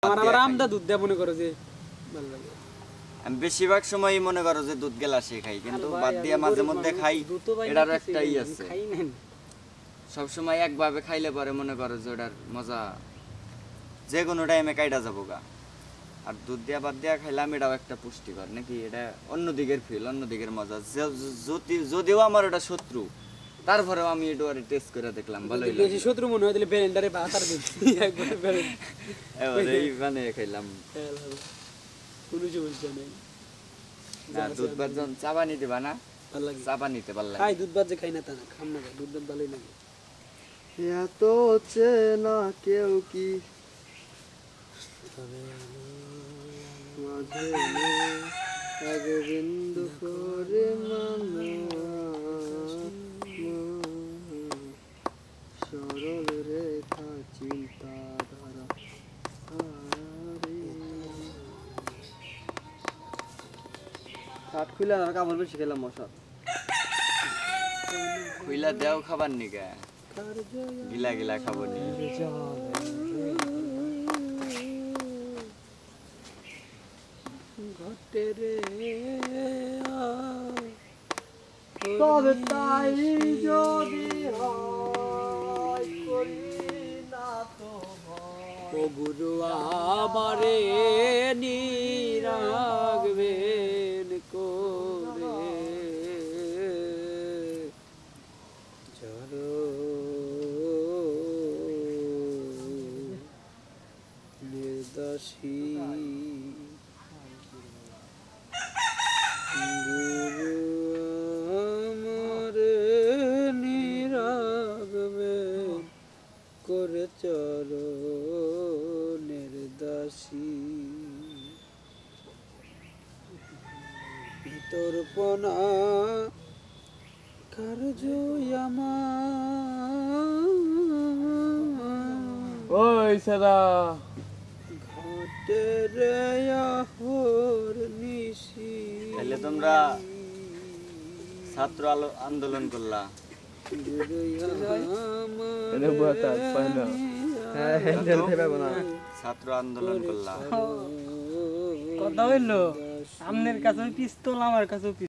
আমার আবার আমদা দুধ দেয়া মনে করো যে ভালো লাগে। আমি বেশিরভাগ সময় মনে করো যে দুধ গেলাসে খাই, কিন্তু বাদ দিয়ে মাঝে মধ্যে খাই। এটার একটাই আছে, খাই নেন সবসময় একভাবে খাইলে পরে মনে করো যে ওটার মজা যে কোনো টাইমে কাইটা যাবো গা। আর দুধ দিয়া বাদ দিয়া খাইলাম, এটাও একটা পুষ্টিকর নাকি, এটা অন্য দিকের ফিল, অন্য দিকের মজা। যদিও আমার ওটা শত্রু, তারপরেও আমি এটা টেস্ট করে দেখলাম ভালোই লাগে। বেশি শত্রু মনে হয় তাহলে ব্লেন্ডারে বাতার দিন একবার ব্লেন্ড এবারে এই মানে খাইলাম, কোনো সমস্যা নেই। না দুধ ভাত যখন চাবা নিতে বা না, ভালো লাগে, চাবা নিতে ভালো লাগে। খাই দুধ ভাত যে খাই না তা না, খাম না, দুধ ভাত ভালোই লাগে। এত চেনা কেউ কি মাঝে এক বিন্দু করে সরল রেখা চিন্তাধারা কাঠ খুলে আর কামড় বেশি খেলাম মশা খুইলা দেও খাবার নিকা, গিলা গিলা খাবার নি। ঘটে রে তবে তাই যদি হয় করি না তো ও গুরু আমারে নিরাগবেন করে জড়ো নির্দোষী গুরু আমারে নিরাগবেন করে চরণের দাসী তোরপনা কার্য আমার ওই সাদা ঘটে রে আহর নিশি। তাহলে তোমরা ছাত্র আন্দোলন করলা, ছাত্র আন্দোলন করলা। কথা হইলো, আপনার কাছে পিস্তল, আমার কাছে